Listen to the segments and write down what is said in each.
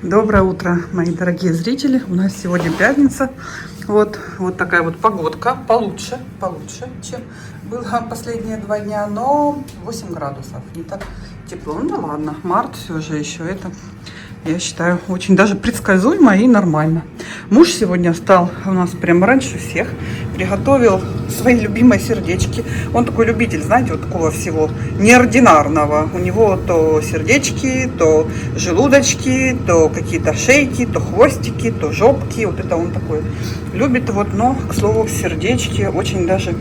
Доброе утро, мои дорогие зрители. У нас сегодня пятница. Вот такая вот погодка. Получше, чем было последние 2 дня. Но 8 градусов. Не так тепло. Ну да ладно, март все же еще это, я считаю, очень даже предсказуемо и нормально. Муж сегодня встал у нас прямо раньше всех. Приготовил свои любимые сердечки. Он такой любитель, знаете, вот такого всего неординарного. У него то сердечки, то желудочки, то какие-то шейки, то хвостики, то жопки. Вот это он такой любит. Вот, но, к слову, сердечки очень даже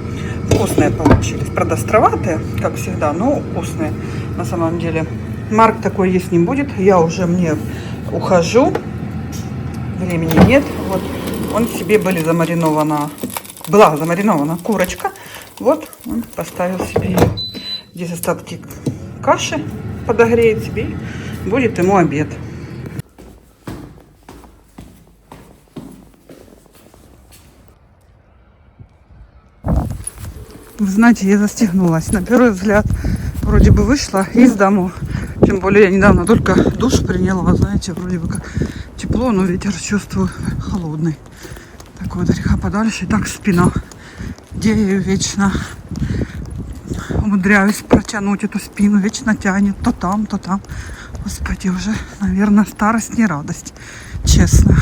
вкусные получились. Правда, островатые, как всегда, но вкусные на самом деле. Марк такой есть не будет. Я уже мне ухожу. Времени нет. Вот он себе была замаринована курочка. Вот он поставил себе ее. Здесь остатки каши подогреет себе. Будет ему обед. Вы знаете, я застегнулась. На первый взгляд вроде бы вышла из дому. Тем более я недавно только душ приняла. Знаете, вроде бы как тепло, но ветер чувствую холодный. Так вот, греха подальше. И так спина. Где я ее вечно умудряюсь протянуть эту спину. Вечно тянет то там, то там. Господи, уже, наверное, старость не радость. Честно.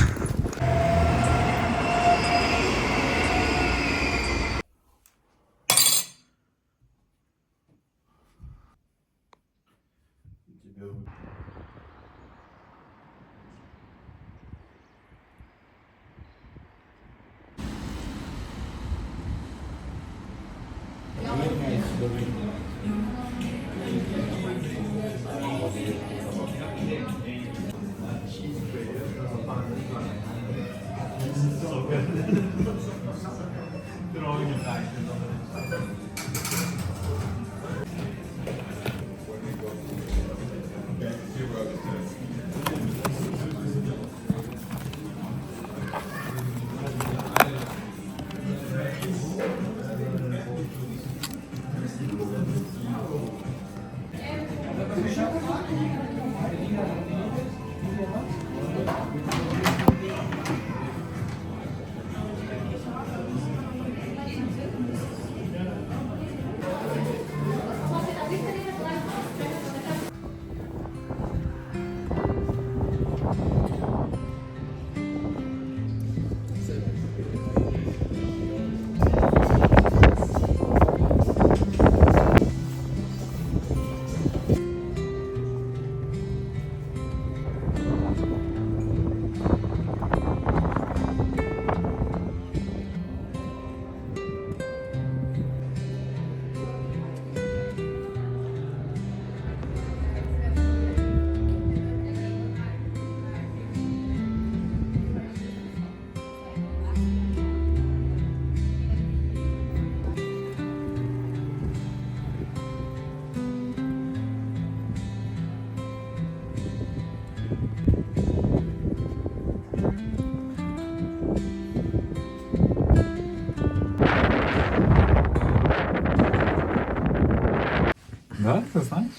Да, ты знаешь?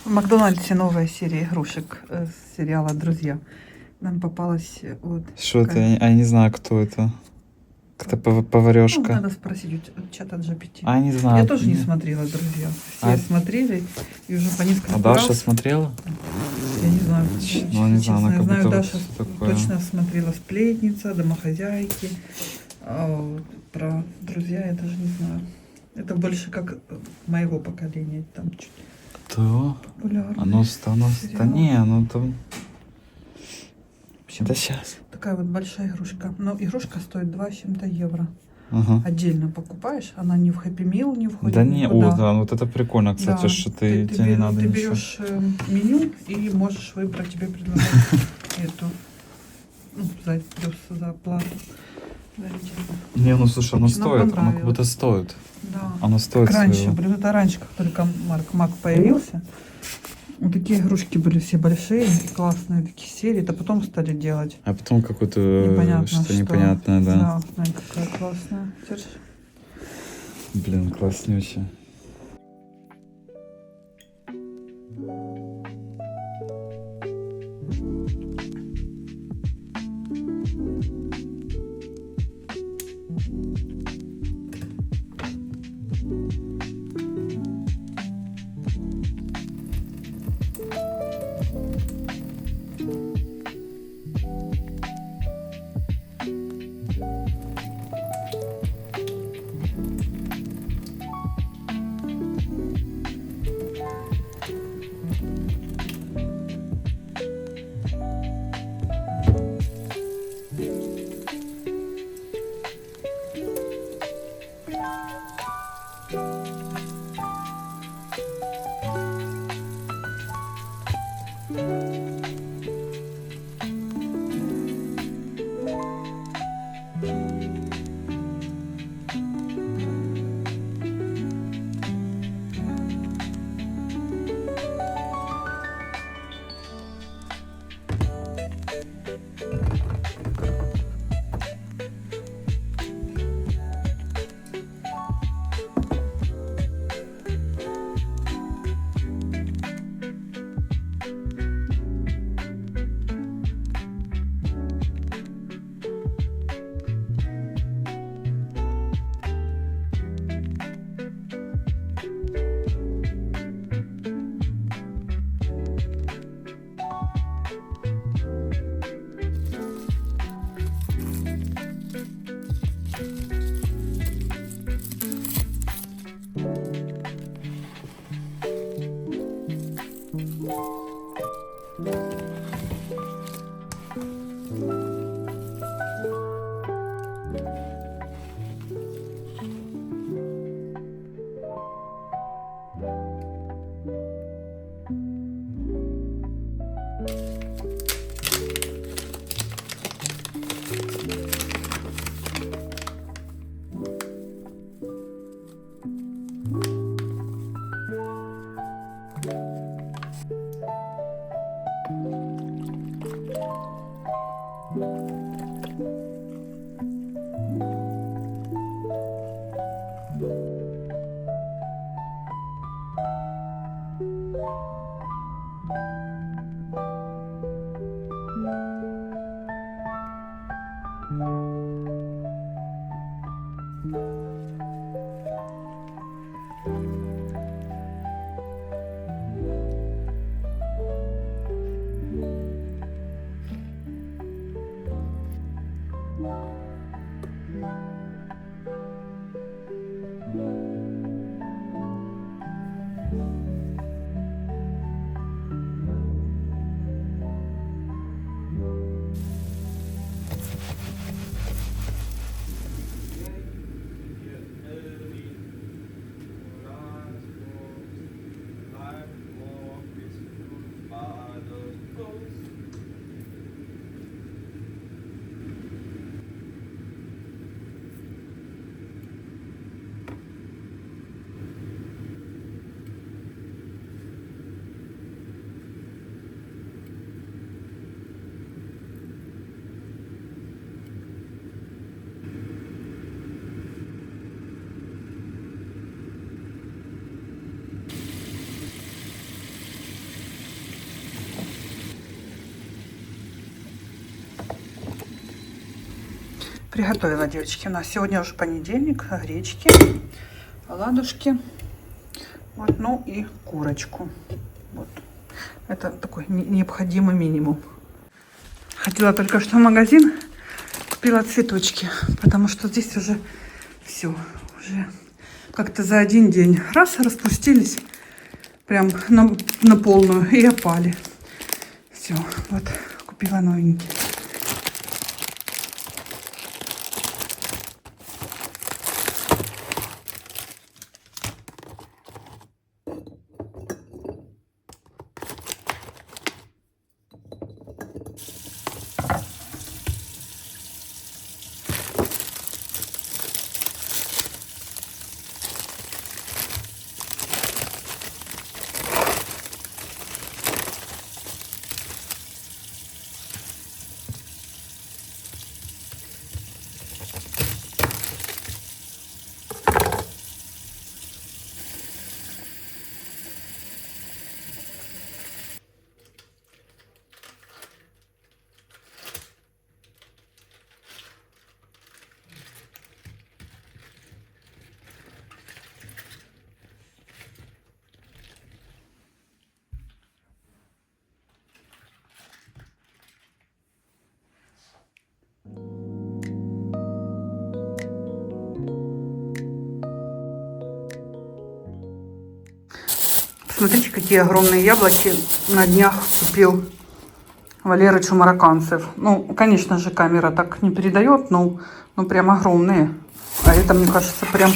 В Макдональдсе новая серия игрушек с сериала «Друзья». Нам попалась вот Что это? такая. Я не знаю, кто это. Кто-то Ну, поварешка. надо спросить у чата GPT. А, не знаю. Я тоже не смотрела «Друзья». Все смотрели и уже по несколько А Даша раз. смотрела? Я не знаю. Ну, не знаю, она Я как знаю, будто Даша вот такое. точно смотрела «Сплетница», «Домохозяйки». А вот про «Друзья» я даже не знаю. Это больше как моего поколения. Там чуть Кто? популярный Оно сериал. не, оно там... В общем, Да сейчас. такая вот большая игрушка. Но игрушка стоит 2 с чем-то евро. Ага. Отдельно покупаешь. Она не в Happy Meal не входит. Да не, никуда. да, вот это прикольно, кстати, Да, что тебе не надо ты ничего. берешь меню и можешь выбрать, тебе предлагать эту, ну, плюс за оплату. Не, ну слушай, оно Нам стоит, оно как понравилось. будто стоит. Да. Оно стоит Как раньше, своего. блин, это раньше, как только Мак появился. Вот такие игрушки были все большие, классные такие серии. Это потом стали делать. А потом какое-то Непонятно что-то что. непонятное, да. Да, смотри, какая классная. Держи. Блин, класснючая. Приготовила, девочки. У нас сегодня уже понедельник. Гречки, оладушки. Вот, ну и курочку. Вот. Это такой необходимый минимум. Ходила только что в магазин. Купила цветочки. Потому что здесь уже все. Уже как-то за один день. Раз, распустились. Прям на полную. И опали. Все. Вот. Купила новенькие. Смотрите, какие огромные яблоки на днях купил Валерыч у марокканцев. Ну, конечно же, камера так не передает, но прям огромные. А это, мне кажется, прям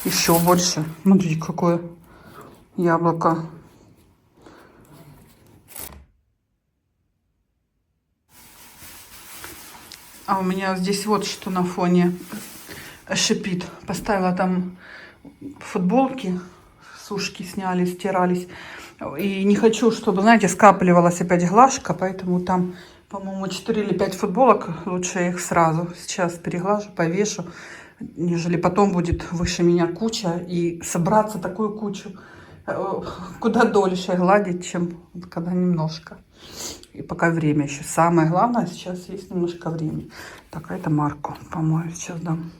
еще больше. Смотрите, какое яблоко. А у меня здесь вот что на фоне шипит. Поставила там футболки. Сушки сняли, стирались. И не хочу, чтобы, знаете, скапливалась опять глажка, поэтому там, по-моему, 4 или 5 футболок. Лучше их сразу сейчас переглажу, повешу, нежели потом будет выше меня куча. И собраться такую кучу куда дольше гладить, чем когда немножко. И пока время еще. Самое главное, сейчас есть немножко времени. Так, а это Марку, по-моему, сейчас дам.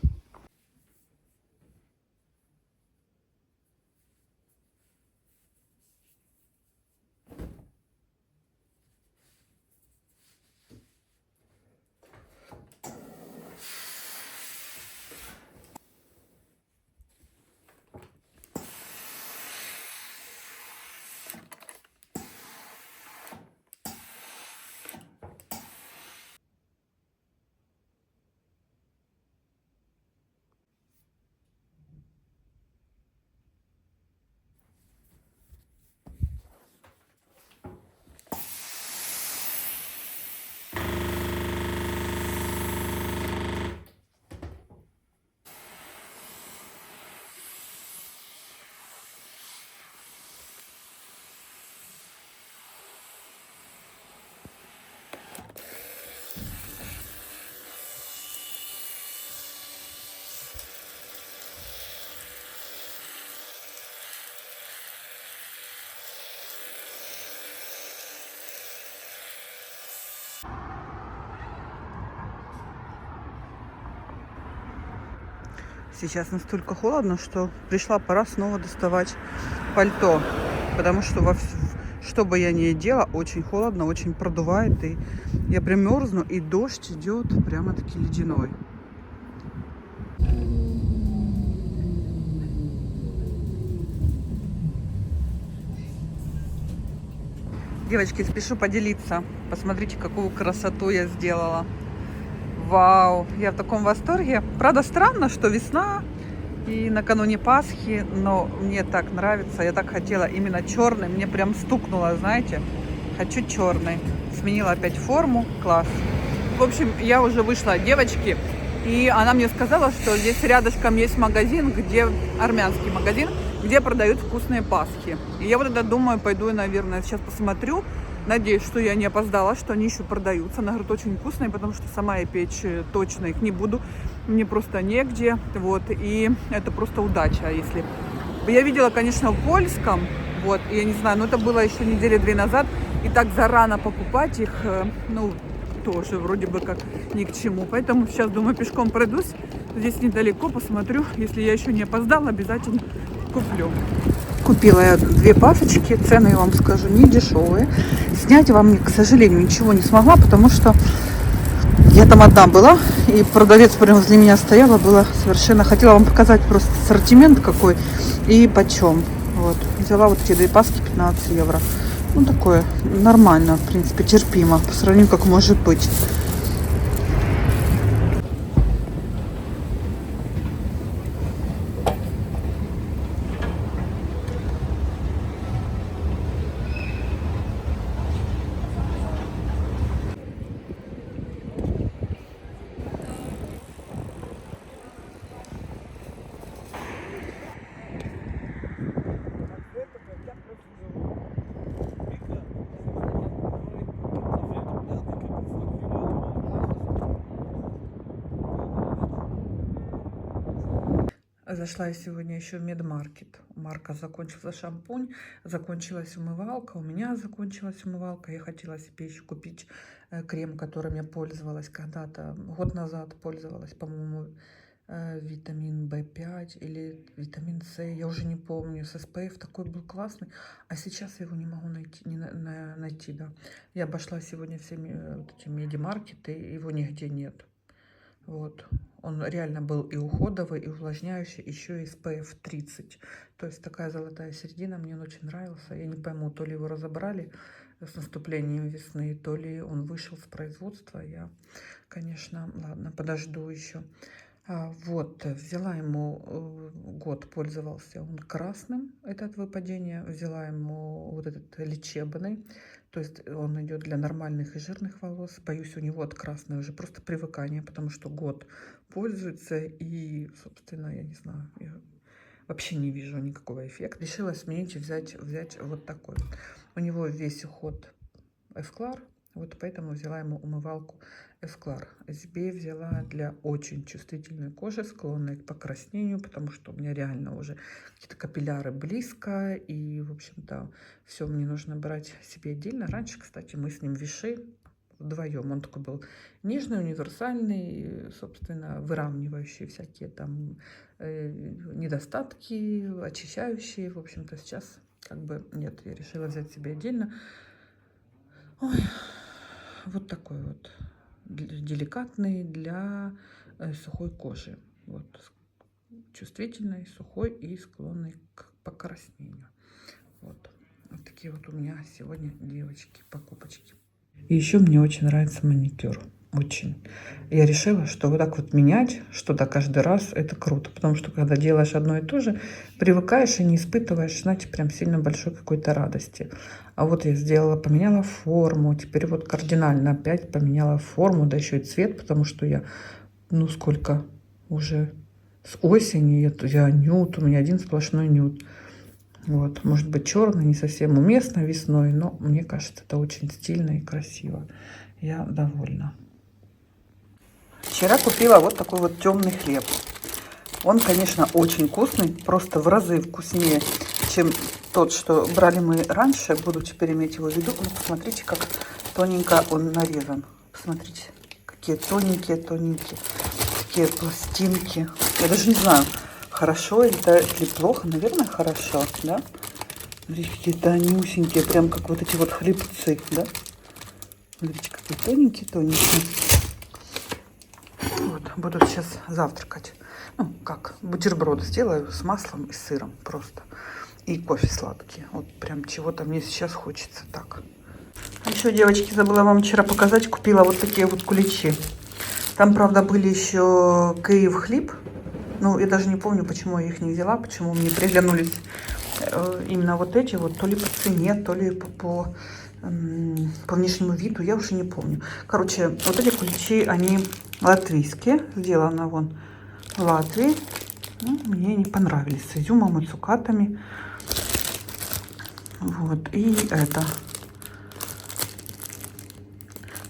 Сейчас настолько холодно, что пришла пора снова доставать пальто. Потому что что бы я ни делала, очень холодно, очень продувает. И я прям мерзну, и дождь идет прямо-таки ледяной. Девочки, спешу поделиться. Посмотрите, какую красоту я сделала. Вау, я в таком восторге. Правда, странно, что весна и накануне Пасхи, но мне так нравится. Я так хотела именно черный. Мне прям стукнуло, знаете. Хочу черный. Сменила опять форму. Класс. В общем, я уже вышла от девочки. И она мне сказала, что здесь рядышком есть магазин, армянский магазин, где продают вкусные пасхи. И я вот это думаю, пойду, наверное, сейчас посмотрю. Надеюсь, что я не опоздала, что они еще продаются. Она говорит, очень вкусные, потому что сама я печь точно их не буду. Мне просто негде. Вот. И это просто удача, если... Я видела, конечно, в польском. Вот. И я не знаю, но это было еще недели 2 назад. И так зарано покупать их, тоже вроде бы как ни к чему. Поэтому сейчас, думаю, пешком пройдусь. Здесь недалеко, посмотрю. Если я еще не опоздала, обязательно куплю. Купила я 2 пасочки. Цены, я вам скажу, не дешевые. Снять вам, к сожалению, ничего не смогла, потому что я там одна была. И продавец прямо возле меня стояла. Было совершенно... Хотела вам показать просто ассортимент какой и почем. Вот. Взяла вот эти 2 паски, 15 евро. Ну, такое нормально, в принципе, терпимо, по сравнению, как может быть. Зашла я сегодня еще в Медмаркет. У Марка закончился шампунь, закончилась умывалка, у меня закончилась умывалка. Я хотела себе еще купить крем, которым я пользовалась когда-то, год назад пользовалась, по-моему, витамин В5 или витамин С, я уже не помню, с SPF такой был классный, а сейчас я его не могу найти, да. Я обошла сегодня все вот эти медимаркеты, его нигде нет. Вот. Он реально был и уходовый, и увлажняющий, еще и SPF 30. То есть такая золотая середина, мне он очень нравился. Я не пойму, то ли его разобрали с наступлением весны, то ли он вышел с производства. Я, конечно, ладно, подожду еще. Вот, взяла ему, год пользовался он красным, этот выпадение. Взяла ему вот этот лечебный. То есть он идет для нормальных и жирных волос. Боюсь, у него от красной уже просто привыкание, потому что год пользуется. И, собственно, я не знаю, я вообще не вижу никакого эффекта. Решила сменить и взять вот такой. У него весь уход Эвклар. Вот поэтому взяла ему умывалку Эвклар. Себе взяла для очень чувствительной кожи, склонной к покраснению, потому что у меня реально уже какие-то капилляры близко. И, в общем-то, все мне нужно брать себе отдельно. Раньше, кстати, мы с ним Виши вдвоем. Он такой был нежный, универсальный, собственно, выравнивающий всякие там недостатки, очищающие. В общем-то, сейчас как бы нет, я решила взять себе отдельно. Ой, вот такой вот деликатный для сухой кожи. Вот, чувствительной, сухой и склонной к покраснению. Вот такие вот у меня сегодня, девочки, покупочки. И еще мне очень нравится маникюр. Очень. Я решила, что вот так вот менять что-то каждый раз, это круто. Потому что когда делаешь одно и то же, привыкаешь и не испытываешь, знаете, прям сильно большой какой-то радости. А вот я сделала, поменяла форму. Теперь вот кардинально опять поменяла форму, да еще и цвет, потому что я, ну сколько уже с осени, я нюд, у меня один сплошной нюд. Вот, может быть, черный, не совсем уместно весной, но мне кажется, это очень стильно и красиво. Я довольна. Вчера купила вот такой вот темный хлеб. Он, конечно, очень вкусный, просто в разы вкуснее, чем тот, что брали мы раньше. Буду теперь иметь его в виду. Ну, посмотрите, как тоненько он нарезан. Посмотрите, какие тоненькие. такие пластинки. Я даже не знаю, хорошо или плохо. Наверное, хорошо, да? Смотрите, какие-то они узенькие, прям как вот эти вот хлебцы, да? Смотрите, какие тоненькие. Вот, буду сейчас завтракать. Ну, как, бутерброд сделаю с маслом и сыром просто. И кофе сладкий. Вот прям чего-то мне сейчас хочется так. А еще, девочки, забыла вам вчера показать. Купила вот такие вот куличи. Там, правда, были еще Киев хлеб. Ну, я даже не помню, почему я их не взяла, почему мне приглянулись именно вот эти вот. То ли по цене, то ли по внешнему виду, я уже не помню. Короче, вот эти куличи, они латвийские. Сделаны вон в Латвии. Ну, мне не понравились. С изюмом и цукатами. Вот. И это.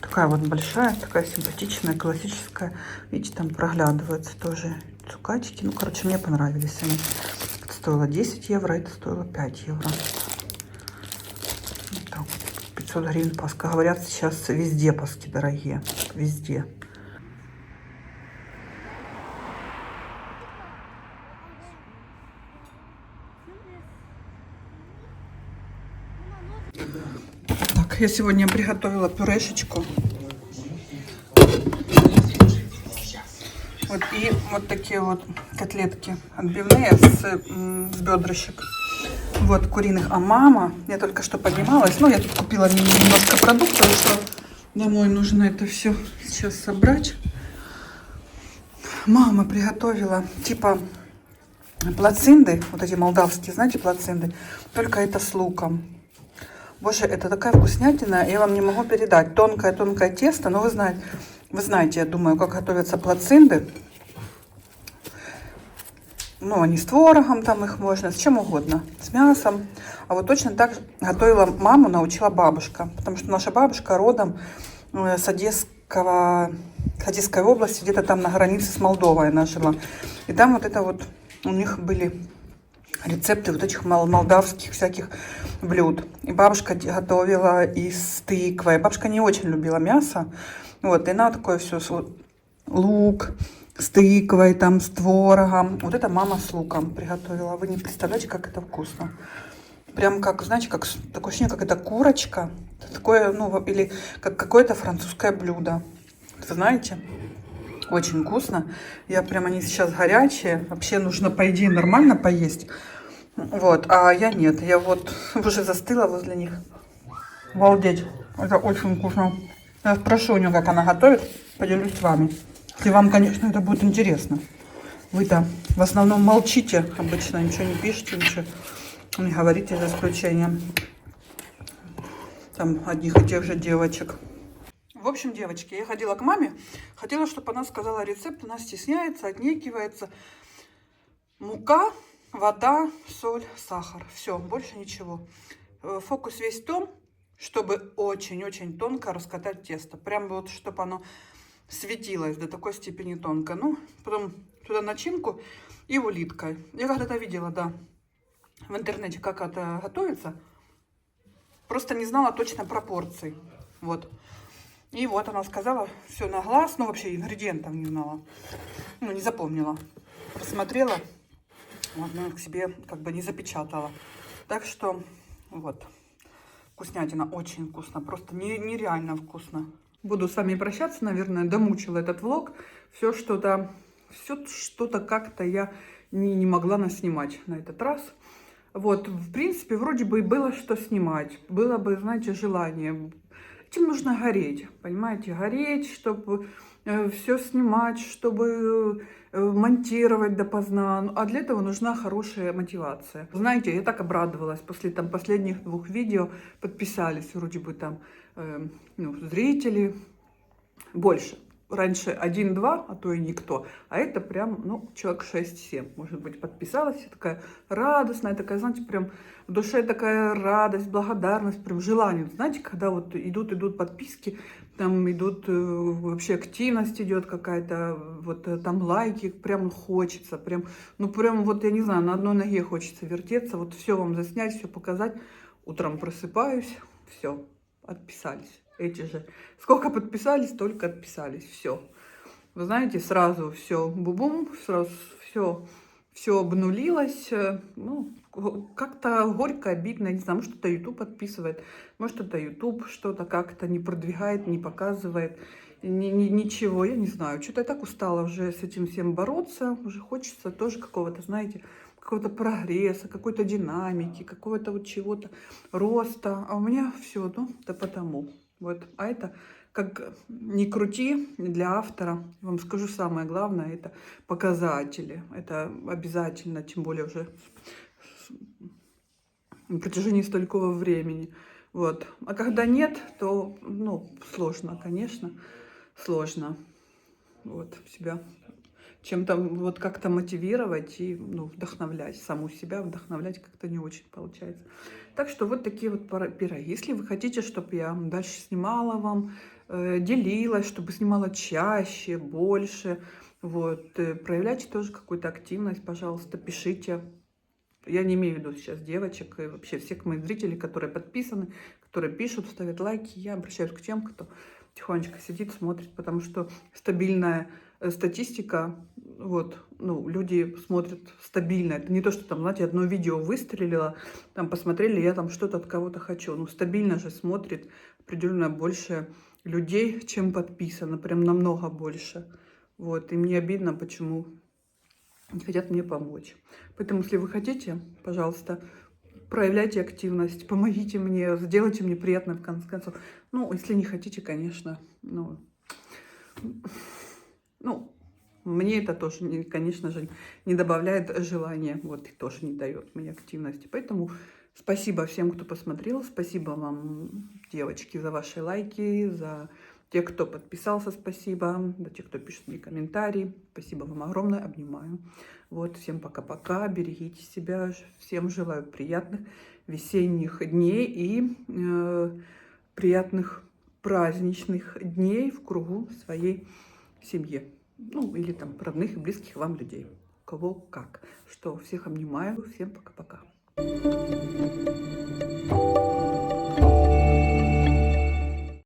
Такая вот большая, такая симпатичная, классическая. Видите, там проглядываются тоже цукатики. Ну, короче, мне понравились они. Это стоило 10 евро, это стоило 5 евро. Вот так. 500 гривен паска. Говорят, сейчас везде паски дорогие. Везде. Так, я сегодня приготовила пюрешечку. Вот, и вот такие вот котлетки отбивные с бедрышек. Вот, куриных. А мама, я только что поднималась, ну, я тут купила немножко продуктов, что домой нужно это все сейчас собрать. Мама приготовила, типа, плацинды, вот эти молдавские, знаете, плацинды, только это с луком. Боже, это такая вкуснятина, я вам не могу передать. Тонкое тесто, но вы знаете, я думаю, как готовятся плацинды. Ну, они с творогом, там их можно, с чем угодно, с мясом. А вот точно так же готовила маму, научила бабушка. Потому что наша бабушка родом с Одесской области, где-то там на границе с Молдовой она жила. И там вот это вот у них были рецепты вот этих молдавских всяких блюд. И бабушка готовила и с тыквой. Бабушка не очень любила мясо. Вот, и она такое все, лук с тыквой, там, с творогом. Вот это мама с луком приготовила. Вы не представляете, как это вкусно. Прям как, знаете, как такое ощущение, как это курочка. Такое, ну, или как какое-то французское блюдо. Вы знаете? Очень вкусно. Я прям, они сейчас горячие. Вообще нужно, по идее, нормально поесть. Вот, а я нет. Я вот уже застыла возле них. Обалдеть. Это очень вкусно. Я спрошу у нее, как она готовит. Поделюсь с вами. Если вам, конечно, это будет интересно. Вы-то в основном молчите обычно. Ничего не пишете, ничего не говорите, за исключением там одних и тех же девочек. В общем, девочки, я ходила к маме. Хотела, чтобы она сказала рецепт. Она стесняется, отнекивается. Мука, вода, соль, сахар. Все, больше ничего. Фокус весь в том, чтобы очень-очень тонко раскатать тесто. Прям вот, чтобы оно светилось до такой степени тонко. Ну, потом туда начинку и улиткой. Я когда-то видела, да, в интернете, как это готовится. Просто не знала точно пропорций. Вот. И вот она сказала все на глаз. Ну, вообще ингредиентов не знала. Ну, не запомнила. Просмотрела. Вот, но к себе как бы не запечатала. Так что, вот. Вкуснятина, очень вкусно. Просто нереально вкусно. Буду с вами прощаться, наверное. Домучила этот влог. Все что-то как-то я не могла наснимать на этот раз. Вот, в принципе, вроде бы и было что снимать. Было бы, знаете, желание. Этим нужно гореть, понимаете? Гореть, чтобы все снимать, чтобы монтировать допоздна. А для этого нужна хорошая мотивация. Знаете, я так обрадовалась. После там последних 2 видео подписались вроде бы там зрители. Больше. Раньше 1-2, а то и никто. А это прям, ну, человек 6-7, может быть, подписалась. Я такая радостная, такая, знаете, прям в душе такая радость, благодарность, прям желание. Знаете, когда вот идут подписки, там идут, вообще активность идет какая-то, вот там лайки, прям хочется, прям, ну, прям вот, я не знаю, на одной ноге хочется вертеться, вот все вам заснять, все показать. Утром просыпаюсь, все, отписались. Эти же. Сколько подписались, столько отписались. Все. вы знаете, сразу все бубум, сразу все обнулилось. Ну, как-то горько, обидно, не знаю, может, это YouTube подписывает, может, это YouTube что-то как-то не продвигает, не показывает, ничего, я не знаю. Что-то я так устала уже с этим всем бороться, уже хочется тоже какого-то, знаете, какого-то прогресса, какой-то динамики, какого-то вот чего-то, роста. А у меня все, ну, да потому. Вот, а это, как ни крути, для автора, вам скажу самое главное, это показатели. Это обязательно, тем более уже на протяжении столького времени. Вот. А когда нет, то, ну, сложно, конечно, сложно вот себя чем-то вот как-то мотивировать и, ну, вдохновлять саму себя, вдохновлять как-то не очень получается. Так что вот такие вот пироги. Если вы хотите, чтобы я дальше снимала вам, делилась, чтобы снимала чаще, больше, вот, проявляйте тоже какую-то активность, пожалуйста, пишите. Я не имею в виду сейчас девочек и вообще всех моих зрителей, которые подписаны, которые пишут, ставят лайки. Я обращаюсь к тем, кто тихонечко сидит, смотрит, потому что стабильная статистика, вот, ну, люди смотрят стабильно. Это не то, что там, знаете, одно видео выстрелило, там посмотрели, я там что-то от кого-то хочу. Ну, стабильно же смотрит определенно больше людей, чем подписано, прям намного больше. Вот, и мне обидно, почему не хотят мне помочь. Поэтому, если вы хотите, пожалуйста, проявляйте активность, помогите мне, сделайте мне приятно, в конце концов. Ну, если не хотите, конечно, ну мне это тоже, конечно же, не добавляет желания, вот, и тоже не дает мне активности. Поэтому спасибо всем, кто посмотрел, спасибо вам, девочки, за ваши лайки, за тех, кто подписался, спасибо, за тех, кто пишет мне комментарии, спасибо вам огромное, обнимаю. Вот, всем пока-пока, берегите себя, всем желаю приятных весенних дней и приятных праздничных дней в кругу своей семьи. Ну, или там родных и близких вам людей. У кого как. Что, всех обнимаю. Всем пока-пока.